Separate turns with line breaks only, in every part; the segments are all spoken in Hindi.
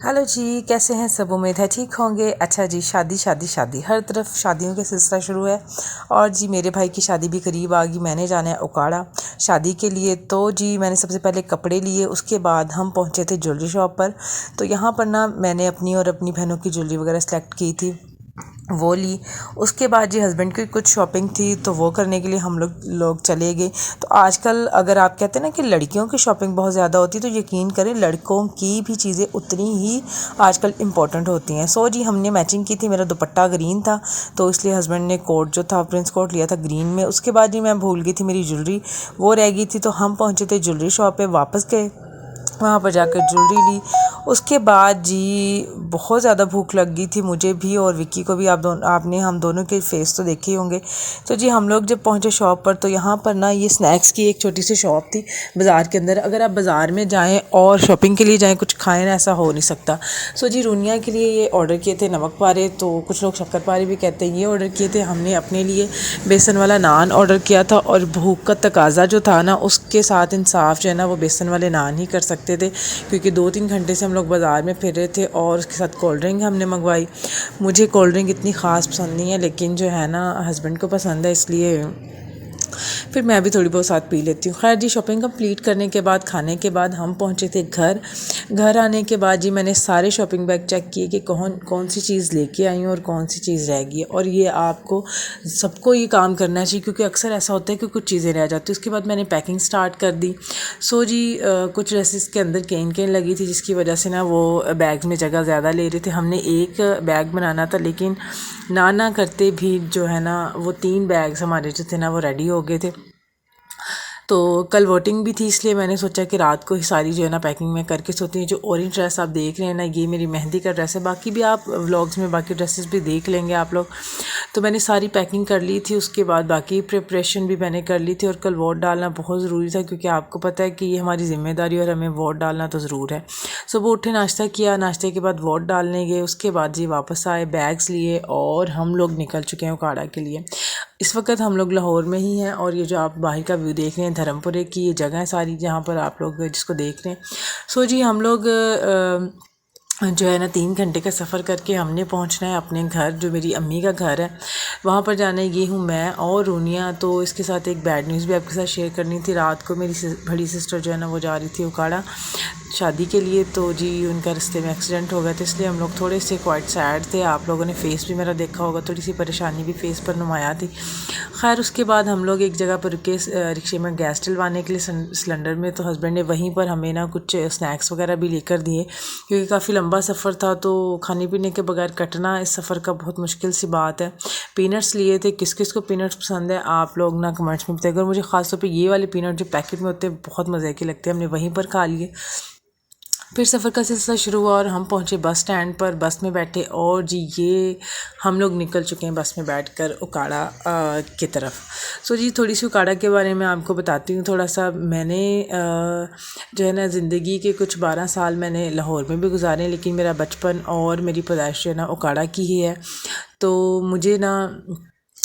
हेलो जी, कैसे हैं सब? उम्मीद है ठीक होंगे। अच्छा जी, शादी शादी शादी, हर तरफ शादियों का सिलसिला शुरू है। और जी मेरे भाई की शादी भी करीब आ गई। मैंने जाना है उकाड़ा शादी के लिए। तो जी मैंने सबसे पहले कपड़े लिए, उसके बाद हम पहुंचे थे ज्वेलरी शॉप पर। तो यहाँ पर ना मैंने अपनी और अपनी बहनों की ज्वेलरी वगैरह सेलेक्ट की थी, वो ली। उसके बाद जी हस्बैंड की कुछ शॉपिंग थी, तो वो करने के लिए हम लोग चले गए। तो आजकल अगर आप कहते हैं ना कि लड़कियों की शॉपिंग बहुत ज़्यादा होती है, तो यकीन करें लड़कों की भी चीज़ें उतनी ही आजकल इम्पॉर्टेंट होती हैं। सो जी हमने मैचिंग की थी, मेरा दुपट्टा ग्रीन था, तो इसलिए हस्बैंड ने कोट जो था प्रिंस कोट लिया था ग्रीन में। उसके बाद जी मैं भूल गई थी मेरी ज्वेलरी, वो रह गई थी। तो हम पहुँचे थे ज्वेलरी शॉप पर, वापस गए, वहाँ पर जाकर ज्वेलरी ली। उसके बाद जी बहुत ज़्यादा भूख लग गई थी मुझे भी और विक्की को भी। आपने हम दोनों के फेस तो देखे ही होंगे। तो जी हम लोग जब पहुँचे शॉप पर, तो यहाँ पर ना ये स्नैक्स की एक छोटी सी शॉप थी बाज़ार के अंदर। अगर आप बाज़ार में जाएँ और शॉपिंग के लिए जाएँ, कुछ खाएँ ना, ऐसा हो नहीं सकता। सो जी रूनिया के लिए ये ऑर्डर किए थे नमक पारे, तो कुछ लोग शक्कर पारे भी कहते हैं, ये ऑर्डर किए थे। हमने अपने लिए बेसन वाला नान ऑर्डर किया था, और भूख का तकाजा जो था ना, उसके साथ इंसाफ जो है ना, वो बेसन वाले नान ही कर सकते थे। क्योंकि 2-3 घंटे से हम लोग बाज़ार में फिर रहे थे, और उसके साथ कोल्ड ड्रिंक हमने मंगवाई। मुझे कोल्ड ड्रिंक इतनी ख़ास पसंद नहीं है, लेकिन जो है ना हस्बैंड को पसंद है, इसलिए फिर मैं भी थोड़ी बहुत साथ पी लेती हूँ। खैर जी शॉपिंग कंप्लीट करने के बाद, खाने के बाद हम पहुँचे थे घर। घर आने के बाद जी मैंने सारे शॉपिंग बैग चेक किए कि कौन कौन सी चीज़ लेके आई हूँ और कौन सी चीज़ रह गई है। और ये आपको सबको ये काम करना चाहिए, क्योंकि अक्सर ऐसा होता है कि कुछ चीज़ें रह जाती हैं। उसके बाद मैंने पैकिंग स्टार्ट कर दी। सो जी कुछ ड्रेसेस के अंदर केन लगी थी, जिसकी वजह से ना वो बैग में जगह ज़्यादा ले रहे थे। हमने एक बैग बनाना था, लेकिन ना करते भी जो है ना वो 3 बैग्स हमारे जो थे ना वो रेडी हो गए थे। तो कल वोटिंग भी थी, इसलिए मैंने सोचा कि रात को ही सारी जो है ना पैकिंग में करके सोती हूँ। जो ऑरेंज ड्रेस आप देख रहे हैं ना, ये मेरी मेहंदी का ड्रेस है। बाकी भी आप व्लॉग्स में बाकी ड्रेसेस भी देख लेंगे आप लोग। तो मैंने सारी पैकिंग कर ली थी, उसके बाद बाकी प्रिपरेशन भी मैंने कर ली थी। और कल वोट डालना बहुत ज़रूरी था, क्योंकि आपको पता है कि ये हमारी ज़िम्मेदारी और हमें वोट डालना तो ज़रूर है। सुबह उठे, नाश्ता किया, नाश्ते के बाद वोट डालने गए। उसके बाद जी वापस आए, बैग्स लिए, और हम लोग निकल चुके हैं उकाड़ा के लिए। इस वक्त हम लोग लाहौर में ही हैं, और ये जो आप बाहर का व्यू देख रहे हैं धर्मपुरे की ये जगह है सारी, जहाँ पर आप लोग जिसको देख रहे हैं। सो जी हम लोग जो है ना 3 घंटे का सफ़र करके हमने पहुंचना है अपने घर, जो मेरी अम्मी का घर है। वहाँ पर जाना ये हूँ मैं और रूनिया। तो इसके साथ एक बैड न्यूज़ भी आपके साथ शेयर करनी थी। रात को मेरी बड़ी सिस्टर जो है ना वो जा रही थी उकाड़ा शादी के लिए, तो जी उनका रास्ते में एक्सीडेंट हो गया था, इसलिए हम लोग थोड़े से क्वाइट सैड थे। आप लोगों ने फेस भी मेरा देखा होगा, थोड़ी सी परेशानी भी फेस पर नुमाया थी। खैर उसके बाद हम लोग एक जगह पर रुके रिक्शे में गैस डलवाने के लिए सिलेंडर में। तो हस्बैंड ने वहीं पर हमें ना कुछ स्नैक्स वगैरह भी लेकर दिए, क्योंकि काफ़ी लंबा सफ़र था, तो खाने पीने के बगैर कटना इस सफ़र का बहुत मुश्किल सी बात है। पीनट्स लिए थे, किस किस को पीनट्स पसंद है आप लोग ना कमेंट्स में बताइएगा। और मुझे ख़ास तौर पे ये वाले पीनट जो पैकेट में होते हैं बहुत मज़े के लगते हैं, हमने वहीं पर खा लिए। फिर सफ़र का सिलसिला शुरू हुआ और हम पहुँचे बस स्टैंड पर, बस में बैठे, और जी ये हम लोग निकल चुके हैं बस में बैठकर उकाड़ा की तरफ। सो जी थोड़ी सी उकाड़ा के बारे में आपको बताती हूँ थोड़ा सा। मैंने जो है ना ज़िंदगी के कुछ 12 साल मैंने लाहौर में भी गुजारे, लेकिन मेरा बचपन और मेरी पैदाइश जो है ना उकाड़ा की ही है। तो मुझे ना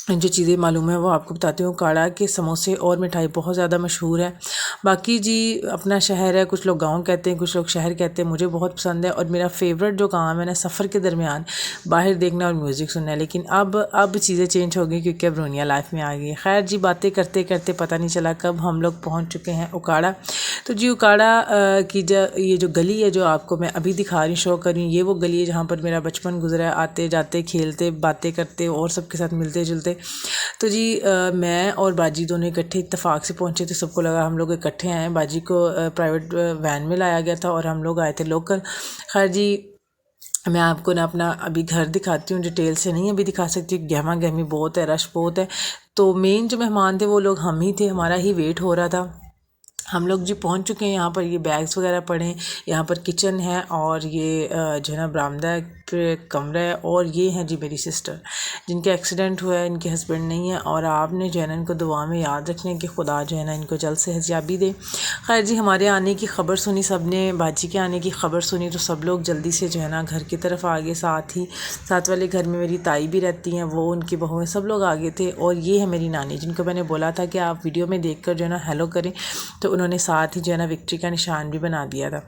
जो चीज़ें मालूम है वो आपको बताती हूँ। उकाड़ा के समोसे और मिठाई बहुत ज़्यादा मशहूर है। बाकी जी अपना शहर है, कुछ लोग गांव कहते हैं, कुछ लोग शहर कहते हैं। मुझे बहुत पसंद है, और मेरा फेवरेट जो काम है ना सफ़र के दरमियान बाहर देखना और म्यूज़िक सुनना है। लेकिन अब चीज़ें चेंज हो गई, क्योंकि अब रोनिया लाइफ में आ गई। खैर जी बातें करते करते पता नहीं चला कब हम लोग पहुँच चुके हैं उकाड़ा। तो जी उकाड़ा की ये जो गली है जो आपको मैं अभी दिखा रही शो कर रही हूँ, ये वो गली है जहाँ पर मेरा बचपन गुजरा है, आते जाते खेलते बातें करते और सबके साथ मिलते जुलते। तो जी मैं और बाजी दोनों इकट्ठे इत्तेफाक से पहुँचे थे। सबको लगा हम लोग इकट्ठे आए हैं। बाजी को प्राइवेट वैन में लाया गया था, और हम लोग आए थे लोकल। खैर जी मैं आपको ना अपना अभी घर दिखाती हूँ, डिटेल से नहीं अभी दिखा सकती, गहमा गहमी बहुत है, रश बहुत है। तो मेन जो मेहमान थे वो लोग हम ही थे, हमारा ही वेट हो रहा था। हम लोग जी पहुंच चुके हैं। यहाँ पर ये बैग्स वगैरह पड़े हैं, यहाँ पर किचन है, और ये जो है ना बरामदा पे कमरा है। और ये हैं जी मेरी सिस्टर, जिनका एक्सीडेंट हुआ है, इनके हस्बैंड नहीं है। और आपने जो है ना इनको दुआ में याद रखने कि खुदा जो है ना इनको जल्द से हज़याबी दे। खैर जी हमारे आने की ख़बर सुनी सब ने, बाजी के आने की ख़बर सुनी, तो सब लोग जल्दी से जो है ना घर की तरफ आ गए। साथ वाले घर में मेरी ताई भी रहती हैं, वो उनकी बहू है, सब लोग आ गए थे। और ये है मेरी नानी, जिनको मैंने बोला था कि आप वीडियो में देखकर जो है ना हेलो करें, तो उन्होंने साथ ही जो है ना विक्ट्री का निशान भी बना दिया था।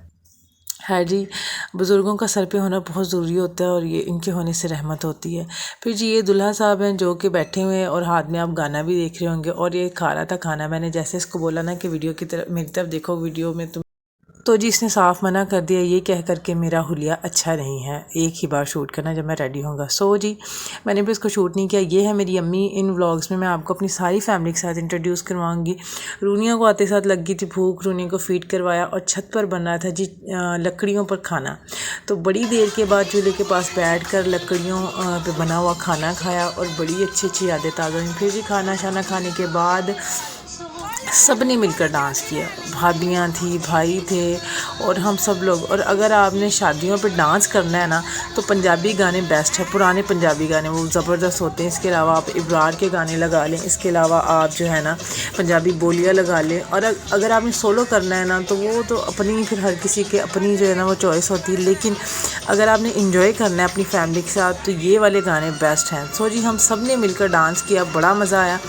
है जी। बुज़ुर्गों का सर पे होना बहुत ज़रूरी होता है और ये इनके होने से रहमत होती है। फिर जी ये दूल्हा साहब हैं जो कि बैठे हुए हैं और हाथ में आप गाना भी देख रहे होंगे और ये खा रहा था खाना। मैंने जैसे इसको बोला ना कि वीडियो की तरफ मेरी तरफ देखो, वीडियो में तुम, तो जी इसने साफ़ मना कर दिया, ये कह कर के मेरा हुलिया अच्छा नहीं है, एक ही बार शूट करना जब मैं रेडी होऊंगा। सो जी मैंने भी इसको शूट नहीं किया। ये है मेरी अम्मी। इन व्लॉग्स में मैं आपको अपनी सारी फैमिली के साथ इंट्रोड्यूस करवाऊंगी। रूनिया को आते साथ लगी थी भूख, रूनिया को फीड करवाया और छत पर बन रहा था जी लकड़ियों पर खाना। तो बड़ी देर के बाद चूल्हे के पास बैठ कर लकड़ियों पर बना हुआ खाना खाया और बड़ी अच्छी अच्छी यादें ताज़ा हुई। फिर जी खाना शाना खाने के बाद सब ने मिलकर डांस किया। भाभियाँ थी, भाई थे और हम सब लोग। और अगर आपने शादियों पे डांस करना है ना तो पंजाबी गाने बेस्ट है, पुराने पंजाबी गाने वो ज़बरदस्त होते हैं। इसके अलावा आप इब्रार के गाने लगा लें, इसके अलावा आप जो है ना पंजाबी बोलियाँ लगा लें। और अगर आपने सोलो करना है ना तो वो तो अपनी, फिर हर किसी के अपनी जो है ना वो चॉइस होती है। लेकिन अगर आपने इंजॉय करना है अपनी फैमिली के साथ तो ये वाले गाने बेस्ट हैं। सो जी हम सब ने मिलकर डांस किया, बड़ा मज़ा आया।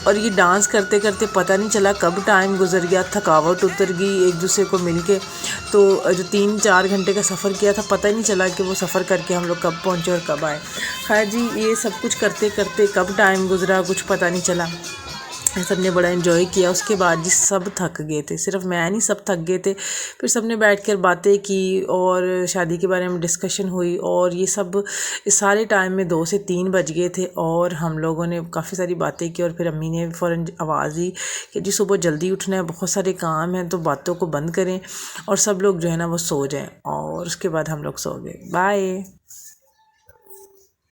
और ये डांस करते करते पता नहीं चला कब टाइम गुजर गया, थकावट उतर गई एक दूसरे को मिल के। तो जो 3-4 घंटे का सफ़र किया था पता ही नहीं चला कि वो सफ़र करके हम लोग कब पहुँचे और कब आए। खैर जी ये सब कुछ करते करते कब टाइम गुजरा कुछ पता नहीं चला। सब ने बड़ा इन्जॉय किया। उसके बाद जी सब थक गए थे, सिर्फ मैं नहीं, सब थक गए थे। फिर सब ने बैठ कर बातें की और शादी के बारे में डिस्कशन हुई। और ये सब इस सारे टाइम में 2 से 3 बज गए थे और हम लोगों ने काफ़ी सारी बातें की। और फिर अम्मी ने फ़ौरन आवाज़ दी कि जी सुबह जल्दी उठना है, बहुत सारे काम हैं, तो बातों को बंद करें और सब लोग जो है ना वो सो जाएँ। और उसके बाद हम लोग सो गए। बाय।